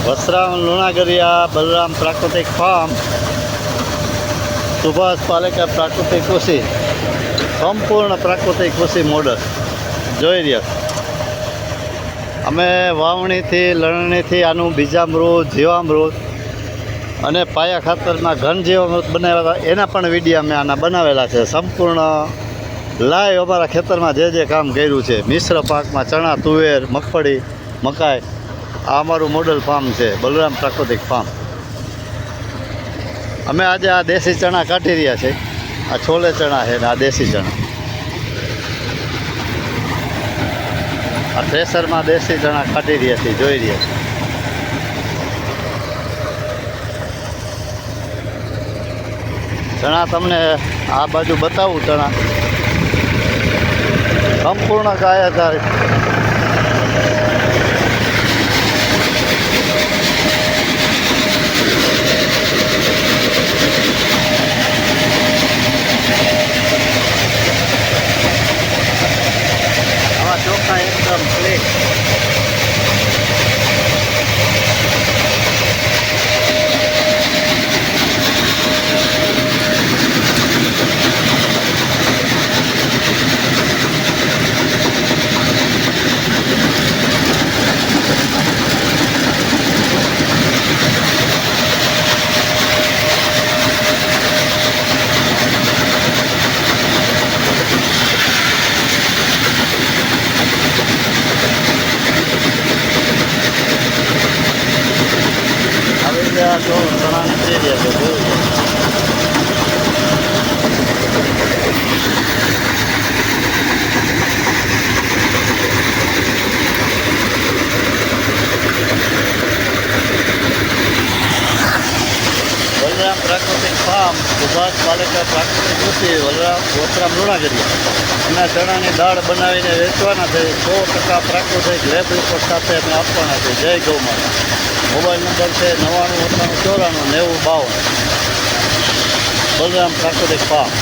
વસરામ લુણાગરિયા બલરામ પ્રાકૃતિક ફાર્મ સુભાષ પાલેકર પ્રાકૃતિક કૃષિ સંપૂર્ણ પ્રાકૃતિક કૃષિ મોડલ જોઈ રહ્યા. અમે વાવણીથી લણણીથી આનું બીજામૃત જીવામૃત અને પાયા ખાતરમાં ઘન જીવામૃત બનાવ્યા હતા એના પણ વિડીયો અમે આના બનાવેલા છે. સંપૂર્ણ લાઈવ અમારા ખેતરમાં જે કામ કર્યું છે મિશ્ર પાકમાં ચણા તુવેર મગફળી મકાઈ આ અમારું મોડલ ફાર્મ છે બલરામ પ્રાકૃતિક ફાર્મ. અમે આજે આ દેશી ચણા કાઢી રહ્યા છે. આ છોલે ચણા છે ને આ દેશી ચણા આ થ્રેસરમાં દેશી ચણા કાઢી રહ્યા છીએ જોઈ રહ્યા છીએ. ચણા તમને આ બાજુ બતાવું. ચણા સંપૂર્ણ કાયાધાર આવા ચોખ્ખા એકદમ ક્લીન. તો ચણા નીકળી રહ્યા છે જોયું. બલરામ પ્રાકૃતિક ફાર્મ સુભાષ પાલેકર પ્રાકૃતિક કૃષિ વસરામ લુણાગરિયા. એના ચણાની દાળ બનાવીને વેચવાના છે. 100% પ્રાકૃતિક લેબ રિપોર્ટ સાથે અમે આપવાના છે. જય ગૌ માતા. મોબાઈલ નંબર છે 99949052. બલરામ પ્રાકૃતિક ફાર્મ.